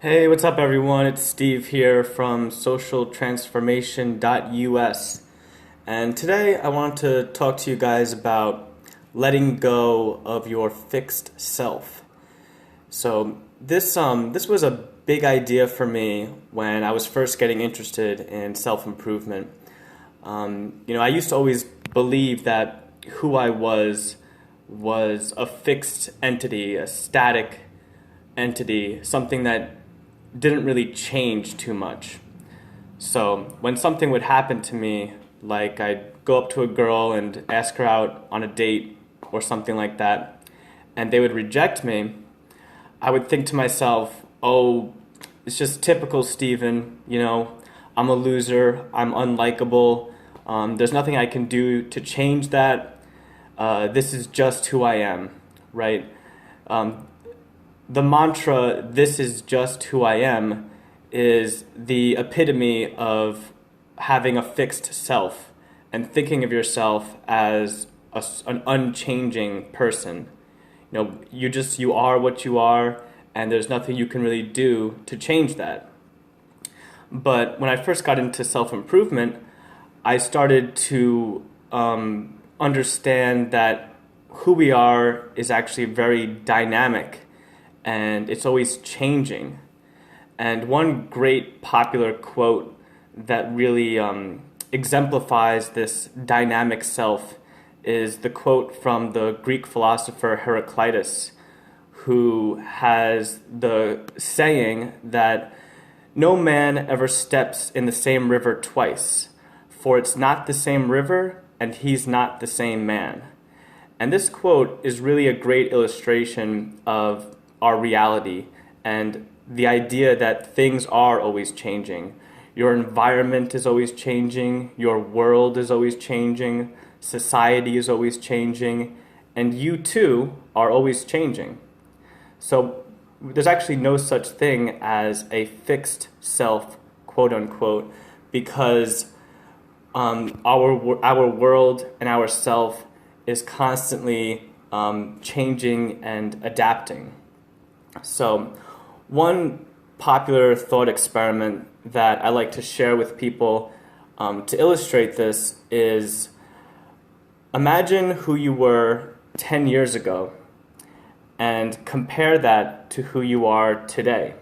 Hey, what's up, everyone? It's Steve here from socialtransformation.us. And today I want to talk to you guys about letting go of your fixed self. So this was a big idea for me when I was first getting interested in self-improvement. I used to always believe that who I was a fixed entity, a static entity, something that didn't really change too much. So when something would happen to me, like I'd go up to a girl and ask her out on a date or something like that, and they would reject me, I would think to myself, oh, it's just typical Steven, I'm a loser, I'm unlikable, there's nothing I can do to change that, this is just who I am, right? Um, the mantra, "this is just who I am," is the epitome of having a fixed self and thinking of yourself as an unchanging person. You are what you are, and there's nothing you can really do to change that. But when I first got into self-improvement, I started to understand that who we are is actually very dynamic and it's always changing. And one great popular quote that really exemplifies this dynamic self is the quote from the Greek philosopher Heraclitus, who has the saying that no man ever steps in the same river twice, for it's not the same river and he's not the same man. And this quote is really a great illustration of our reality and the idea that things are always changing. Your environment is always changing, your world is always changing, society is always changing, and you too are always changing. So there's actually no such thing as a fixed self, quote unquote, because our world and our self is constantly changing and adapting. So one popular thought experiment that I like to share with people to illustrate this is, imagine who you were 10 years ago and compare that to who you are today.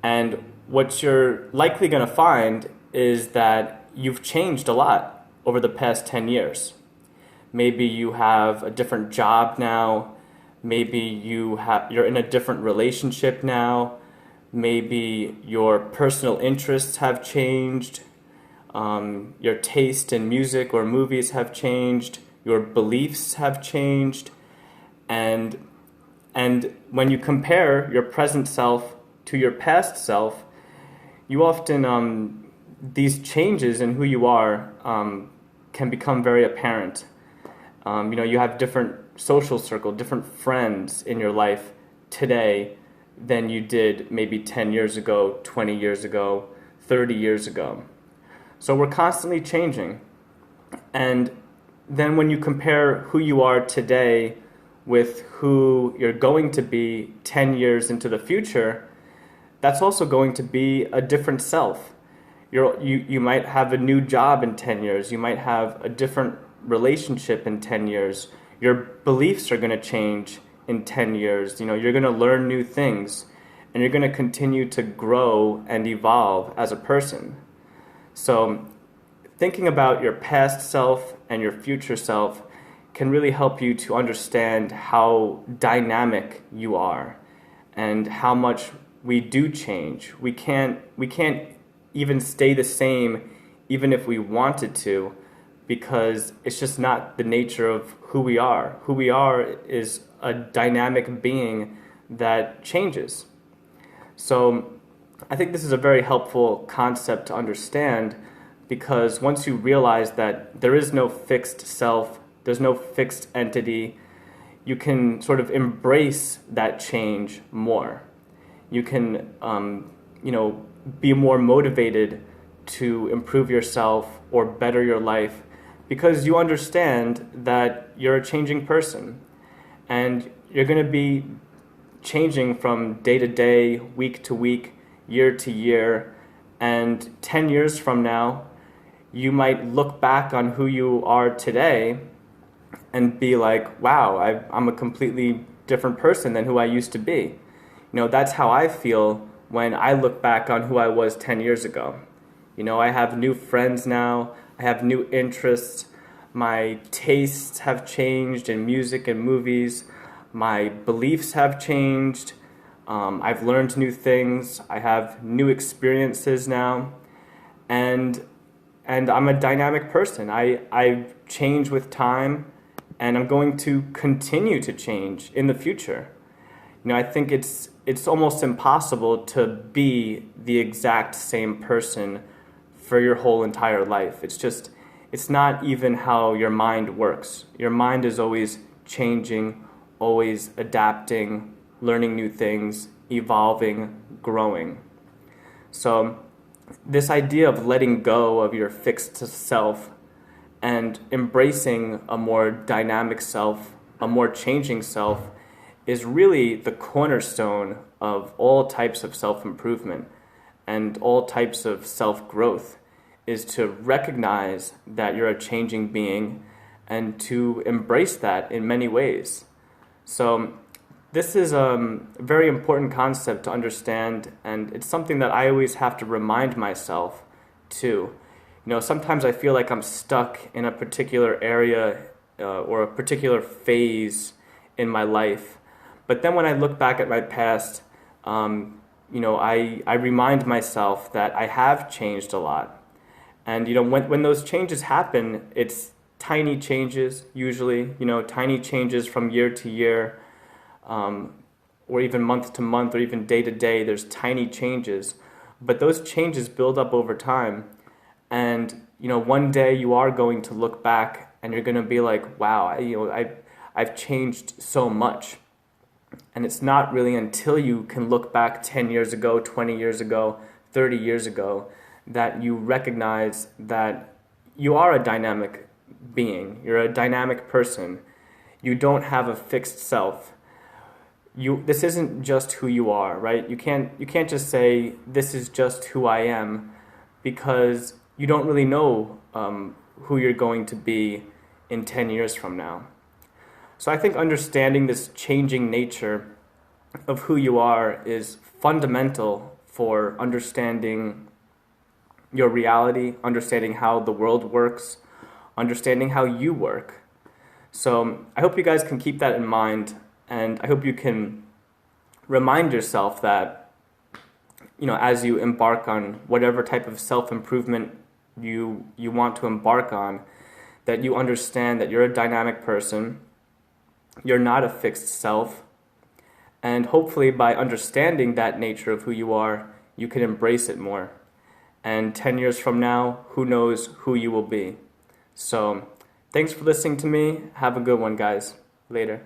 And what you're likely going to find is that you've changed a lot over the past 10 years. Maybe you have a different job now. Maybe you're in a different relationship now. Maybe your personal interests have changed. Your taste in music or movies have changed. Your beliefs have changed. And when you compare your present self to your past self, you often, these changes in who you are can become very apparent. You have different social circle, different friends in your life today than you did maybe 10 years ago, 20 years ago, 30 years ago. So we're constantly changing. And then when you compare who you are today with who you're going to be 10 years into the future, that's also going to be a different self. You might have a new job in 10 years. You might have a different relationship in 10 years. Your beliefs are going to change in 10 years. You're going to learn new things, and you're going to continue to grow and evolve as a person. So thinking about your past self and your future self can really help you to understand how dynamic you are and how much we do change. We can't even stay the same even if we wanted to, because it's just not the nature of who we are. Who we are is a dynamic being that changes. So I think this is a very helpful concept to understand, because once you realize that there is no fixed self, there's no fixed entity, you can sort of embrace that change more. You can, be more motivated to improve yourself or better your life, because you understand that you're a changing person and you're going to be changing from day to day, week to week, year to year, and 10 years from now, you might look back on who you are today and be like, wow, I'm a completely different person than who I used to be. That's how I feel when I look back on who I was 10 years ago. I have new friends now, I have new interests, my tastes have changed in music and movies, my beliefs have changed, I've learned new things, I have new experiences now, and I'm a dynamic person. I change with time, and I'm going to continue to change in the future. I think it's almost impossible to be the exact same person for your whole entire life. It's not even how your mind works. Your mind is always changing, always adapting, learning new things, evolving, growing. So this idea of letting go of your fixed self and embracing a more dynamic self, a more changing self, is really the cornerstone of all types of self-improvement and all types of self-growth, is to recognize that you're a changing being and to embrace that in many ways. So this is a very important concept to understand, and it's something that I always have to remind myself too. Sometimes I feel like I'm stuck in a particular area or a particular phase in my life. But then when I look back at my past, I remind myself that I have changed a lot. And when those changes happen, it's tiny changes usually, tiny changes from year to year, or even month to month, or even day to day. There's tiny changes, but those changes build up over time. And one day you are going to look back and you're going to be like, wow, I've changed so much. And it's not really until you can look back 10 years ago, 20 years ago, 30 years ago, that you recognize that you are a dynamic being. You're a dynamic person. You don't have a fixed self. This isn't just who you are, right? You can't just say, this is just who I am, because you don't really know who you're going to be in 10 years from now. So I think understanding this changing nature of who you are is fundamental for understanding your reality, understanding how the world works, understanding how you work. So I hope you guys can keep that in mind, and I hope you can remind yourself that, as you embark on whatever type of self-improvement you want to embark on, that you understand that you're a dynamic person, you're not a fixed self, and hopefully by understanding that nature of who you are, you can embrace it more. And 10 years from now, who knows who you will be. So thanks for listening to me. Have a good one, guys. Later.